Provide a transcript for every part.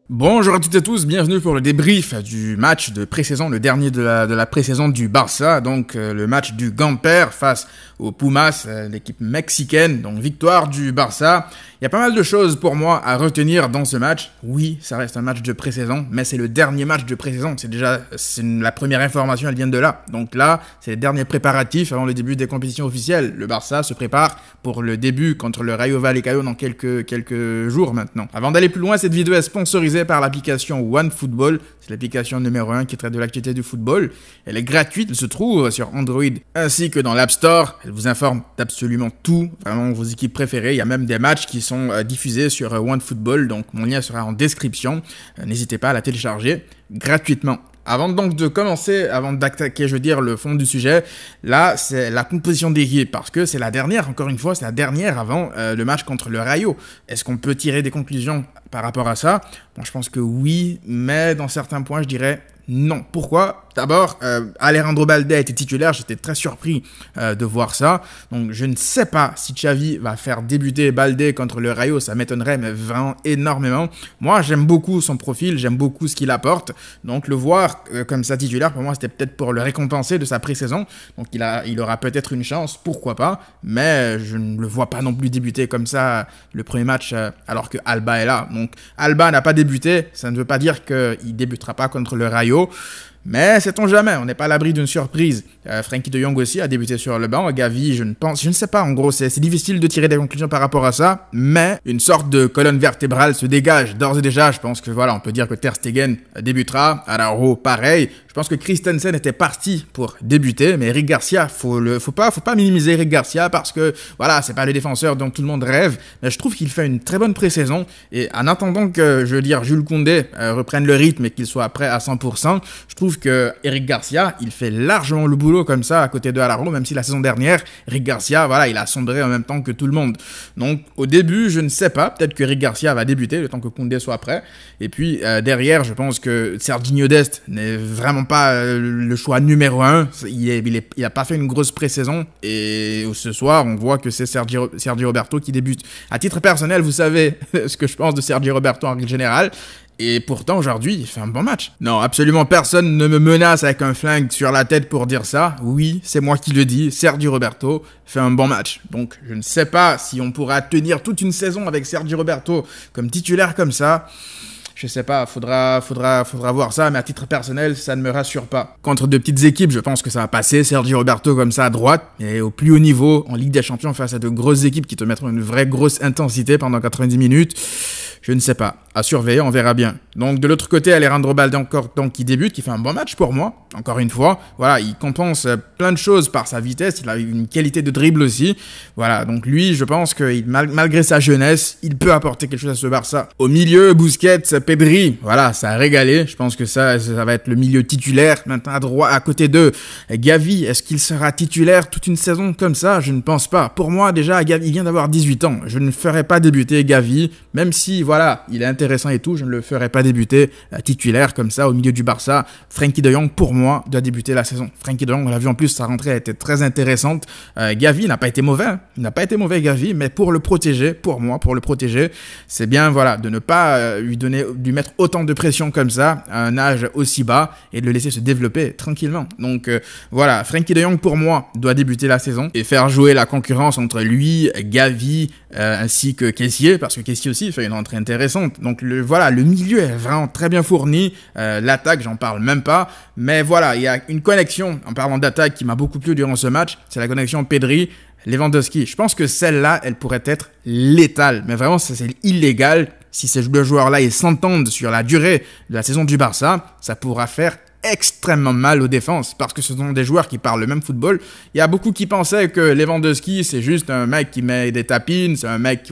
Bonjour à toutes et tous, bienvenue pour le débrief du match de pré-saison, le dernier de la pré-saison du Barça, donc le match du Gamper face aux Pumas, l'équipe mexicaine, donc victoire du Barça. Il y a pas mal de choses pour moi à retenir dans ce match. Oui, ça reste un match de pré-saison, mais c'est le dernier match de pré-saison, la première information, elle vient de là. Donc là, c'est les derniers préparatifs avant le début des compétitions officielles. Le Barça se prépare pour le début contre le Rayo Vallecano dans quelques jours maintenant. Avant d'aller plus loin, cette vidéo est sponsorisée par l'application OneFootball. C'est l'application numéro 1 qui traite de l'actualité du football. Elle est gratuite, elle se trouve sur Android ainsi que dans l'App Store. Elle vous informe d'absolument tout, vraiment vos équipes préférées. Il y a même des matchs qui sont diffusés sur OneFootball, donc mon lien sera en description. N'hésitez pas à la télécharger gratuitement. Avant donc de commencer, avant d'attaquer, je veux dire, le fond du sujet, là, c'est la composition d'équipe, parce que c'est la dernière, encore une fois, c'est la dernière avant le match contre le Rayo. Est-ce qu'on peut tirer des conclusions par rapport à ça? Bon, je pense que oui, mais dans certains points, je dirais non. Pourquoi? D'abord, Alejandro Balde a été titulaire, j'étais très surpris de voir ça. Donc, je ne sais pas si Xavi va faire débuter Balde contre le Rayo, ça m'étonnerait, mais vraiment énormément. Moi, j'aime beaucoup son profil, j'aime beaucoup ce qu'il apporte. Donc, le voir comme ça titulaire, pour moi, c'était peut-être pour le récompenser de sa pré-saison. Donc, il aura peut-être une chance, pourquoi pas. Mais je ne le vois pas non plus débuter comme ça le premier match alors que Alba est là. Donc, Alba n'a pas débuté, ça ne veut pas dire qu'il débutera pas contre le Rayo. Mais sait-on jamais, on n'est pas à l'abri d'une surprise. Frenkie de Jong aussi a débuté sur le banc. Gavi, je ne sais pas, en gros, c'est difficile de tirer des conclusions par rapport à ça, mais une sorte de colonne vertébrale se dégage d'ores et déjà. Je pense que voilà, on peut dire que Ter Stegen débutera, Araujo pareil. Je pense que Christensen était parti pour débuter, mais Eric Garcia, faut pas minimiser Eric Garcia parce que voilà, c'est pas le défenseur dont tout le monde rêve, mais je trouve qu'il fait une très bonne pré-saison et en attendant que, je veux dire, Jules Koundé reprenne le rythme et qu'il soit prêt à 100%, je trouve que Eric Garcia, il fait largement le boulot comme ça à côté de Araujo, même si la saison dernière, Eric Garcia, voilà, il a sombré en même temps que tout le monde. Donc au début, je ne sais pas, peut-être que Eric Garcia va débuter le temps que Koundé soit prêt, et puis derrière, je pense que Serginho Dest n'est vraiment pas le choix numéro 1. Il a pas fait une grosse pré-saison et ce soir on voit que c'est Sergio Roberto qui débute. À titre personnel, vous savez ce que je pense de Sergio Roberto en règle générale. Et pourtant, aujourd'hui, il fait un bon match. Non, absolument personne ne me menace avec un flingue sur la tête pour dire ça. Oui, c'est moi qui le dis, Sergio Roberto fait un bon match. Donc, je ne sais pas si on pourra tenir toute une saison avec Sergio Roberto comme titulaire comme ça. Je sais pas, faudra voir ça, mais à titre personnel, ça ne me rassure pas. Contre de petites équipes, je pense que ça va passer. Sergio Roberto comme ça à droite, et au plus haut niveau, en Ligue des Champions, face à de grosses équipes qui te mettront une vraie grosse intensité pendant 90 minutes, je ne sais pas. À surveiller, on verra bien. Donc de l'autre côté, Alejandro Balde encore donc, qui débute, qui fait un bon match pour moi. Encore une fois, voilà, il compense plein de choses par sa vitesse, il a une qualité de dribble aussi. Voilà, donc lui, je pense que malgré sa jeunesse, il peut apporter quelque chose à ce Barça. Au milieu, Busquets, Pedri, voilà, ça a régalé. Je pense que ça va être le milieu titulaire. Maintenant, à droite, à côté d'eux, Gavi, est-ce qu'il sera titulaire toute une saison comme ça? Je ne pense pas. Pour moi, déjà, Gavi, il vient d'avoir 18 ans. Je ne ferai pas débuter Gavi, même si, voilà, il est intéressant et tout, je ne le ferai pas débuter titulaire comme ça au milieu du Barça. Frenkie de Jong, pour moi, doit débuter la saison. Frenkie de Jong, on l'a vu en plus, sa rentrée a été très intéressante. Gavi n'a pas été mauvais, hein. Il n'a pas été mauvais, Gavi, mais pour le protéger, c'est bien, voilà, de ne pas lui mettre autant de pression comme ça, à un âge aussi bas, et de le laisser se développer tranquillement. Donc voilà, Frenkie de Jong, pour moi, doit débuter la saison et faire jouer la concurrence entre lui, Gavi, ainsi que Kessié, parce que Kessié aussi fait une rentrée intéressante. Donc voilà, le milieu est vraiment très bien fourni, l'attaque, j'en parle même pas, mais voilà, il y a une connexion, en parlant d'attaque, qui m'a beaucoup plu durant ce match, c'est la connexion Pedri, Lewandowski. Je pense que celle-là, elle pourrait être létale, mais vraiment, c'est illégal. Si ces deux joueurs-là, ils s'entendent sur la durée de la saison du Barça, ça pourra faire extrêmement mal aux défenses parce que ce sont des joueurs qui parlent le même football. Il y a beaucoup qui pensaient que Lewandowski, c'est juste un mec qui met des tapines, c'est un mec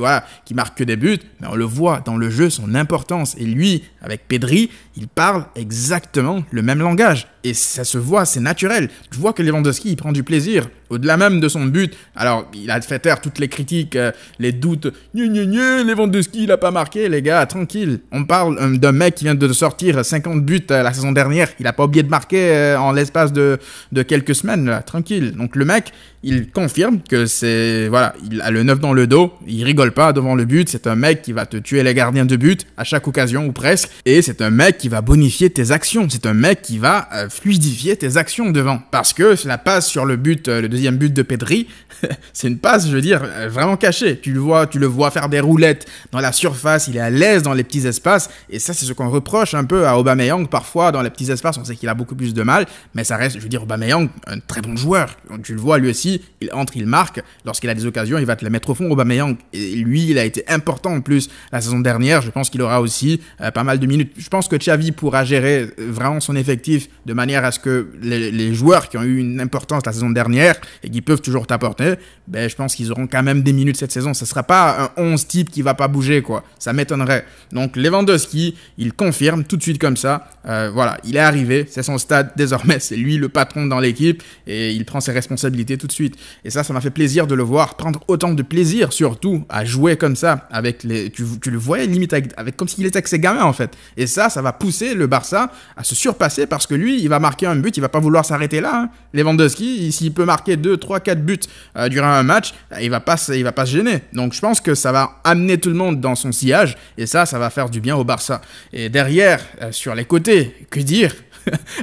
qui marque que des buts, mais on le voit dans le jeu, son importance. Et lui, avec Pedri, il parle exactement le même langage. Et ça se voit, c'est naturel. Tu vois que Lewandowski, il prend du plaisir. Au-delà même de son but, alors il a fait taire toutes les critiques, les doutes. Lewandowski, il a pas marqué, les gars, tranquille. On parle d'un mec qui vient de sortir 50 buts la saison dernière. Il a pas pas oublié de marquer en l'espace de quelques semaines, là, tranquille. Donc le mec, il confirme que c'est, voilà, il a le 9 dans le dos, il rigole pas devant le but, c'est un mec qui va te tuer les gardiens de but à chaque occasion ou presque, et c'est un mec qui va bonifier tes actions, c'est un mec qui va fluidifier tes actions devant, parce que la passe sur le but, le deuxième but de Pedri, c'est une passe, je veux dire, vraiment cachée. Tu le vois faire des roulettes dans la surface, il est à l'aise dans les petits espaces, et ça c'est ce qu'on reproche un peu à Aubameyang parfois dans les petits espaces, on sait qu'il a beaucoup plus de mal, mais ça reste, je veux dire, Aubameyang, un très bon joueur, tu le vois lui aussi, il entre, il marque, lorsqu'il a des occasions, il va te les mettre au fond, Aubameyang, et lui, il a été important en plus la saison dernière, je pense qu'il aura aussi pas mal de minutes. Je pense que Xavi pourra gérer vraiment son effectif de manière à ce que les joueurs qui ont eu une importance la saison dernière et qui peuvent toujours t'apporter, ben, je pense qu'ils auront quand même des minutes cette saison. Ça sera pas un 11 type qui va pas bouger, quoi. Ça m'étonnerait. Donc Lewandowski, il confirme tout de suite comme ça. Voilà, il est arrivé, c'est son stade désormais, c'est lui le patron dans l'équipe et il prend ses responsabilités tout de suite. Et ça m'a fait plaisir de le voir prendre autant de plaisir, surtout à jouer comme ça avec tu le voyais limite avec comme s'il était avec ses gamins en fait. Et ça va pousser le Barça à se surpasser parce que lui, il va marquer un but, il va pas vouloir s'arrêter là. Hein. Lewandowski, s'il peut marquer 2, 3, 4 buts durant un match, il va pas se gêner. Donc je pense que ça va amener tout le monde dans son sillage et ça va faire du bien au Barça. Et derrière, sur les côtés, que dire?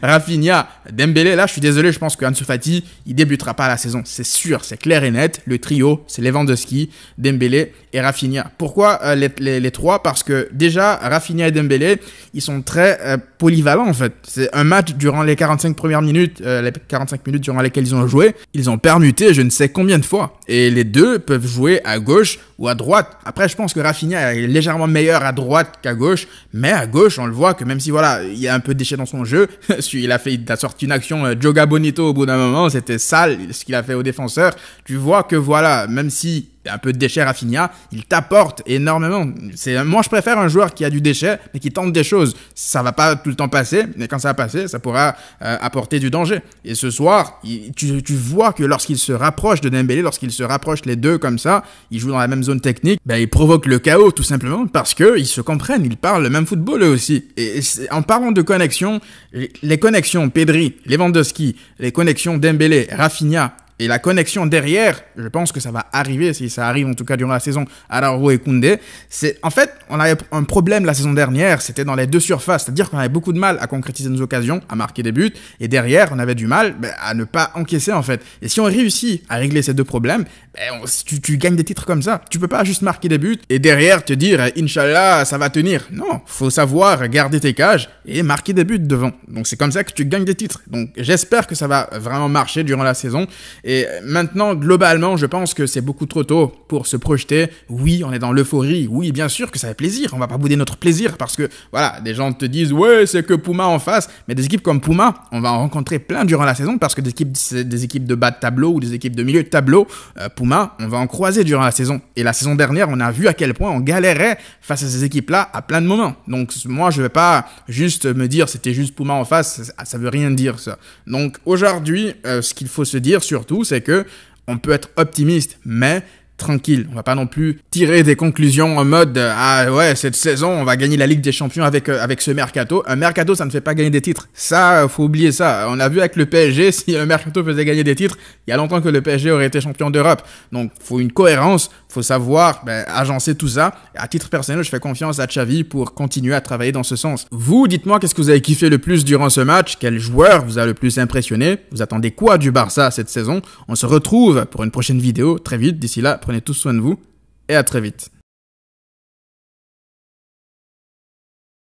Rafinha, Dembélé, là je suis désolé, je pense que Ansu Fati il débutera pas la saison, c'est sûr, c'est clair et net. Le trio, c'est Lewandowski, Dembélé et Rafinha. Pourquoi les trois? Parce que déjà Rafinha et Dembélé, ils sont très polyvalents en fait. C'est un match durant les 45 premières minutes, les 45 minutes durant lesquelles ils ont joué, ils ont permuté je ne sais combien de fois. Et les deux peuvent jouer à gauche ou à droite. Après je pense que Rafinha est légèrement meilleur à droite qu'à gauche, mais à gauche on le voit que même si voilà, il y a un peu de déchets dans son jeu, il a sorti une action Joga Bonito au bout d'un moment, c'était sale ce qu'il a fait au défenseur. Tu vois que voilà, même si un peu de déchet Rafinha, il t'apporte énormément. Moi je préfère un joueur qui a du déchet mais qui tente des choses. Ça va pas tout le temps passer, mais quand ça va passer, ça pourra apporter du danger. Et ce soir, tu vois que lorsqu'il se rapproche de Dembélé, lorsqu'il se rapproche les deux comme ça, ils jouent dans la même zone technique, ben ils provoquent le chaos tout simplement parce que ils se comprennent, ils parlent le même football eux aussi. Et en parlant de connexion, les connexions Pedri, Lewandowski, les connexions Dembélé, Rafinha, et la connexion derrière, je pense que ça va arriver, si ça arrive en tout cas durant la saison, Araujo et Koundé. En fait, on avait un problème la saison dernière, c'était dans les deux surfaces, c'est-à-dire qu'on avait beaucoup de mal à concrétiser nos occasions, à marquer des buts, et derrière, on avait du mal à ne pas encaisser en fait. Et si on réussit à régler ces deux problèmes, tu gagnes des titres comme ça. Tu peux pas juste marquer des buts et derrière te dire « Inch'Allah, ça va tenir ». Non, faut savoir garder tes cages et marquer des buts devant. Donc c'est comme ça que tu gagnes des titres. Donc j'espère que ça va vraiment marcher durant la saison. Et maintenant, globalement, je pense que c'est beaucoup trop tôt pour se projeter. Oui, on est dans l'euphorie. Oui, bien sûr que ça fait plaisir. On va pas bouder notre plaisir parce que, voilà, des gens te disent, ouais, c'est que Puma en face. Mais des équipes comme Puma, on va en rencontrer plein durant la saison parce que des équipes de bas de tableau ou des équipes de milieu de tableau, Puma, on va en croiser durant la saison. Et la saison dernière, on a vu à quel point on galérait face à ces équipes-là à plein de moments. Donc, moi, je vais pas juste me dire, c'était juste Puma en face. Ça veut rien dire, ça. Donc, aujourd'hui, ce qu'il faut se dire surtout, c'est que on peut être optimiste, mais tranquille. On va pas non plus tirer des conclusions en mode ah ouais, cette saison on va gagner la Ligue des Champions avec ce mercato. Un mercato, ça ne fait pas gagner des titres. Ça, faut oublier ça. On a vu avec le PSG, si un mercato faisait gagner des titres, il y a longtemps que le PSG aurait été champion d'Europe. Donc faut une cohérence, faut savoir agencer tout ça. Et à titre personnel, je fais confiance à Xavi pour continuer à travailler dans ce sens. Vous, dites-moi qu'est-ce que vous avez kiffé le plus durant ce match, quel joueur vous a le plus impressionné, vous attendez quoi du Barça cette saison. On se retrouve pour une prochaine vidéo très vite. D'ici là, prenez tous soin de vous et à très vite.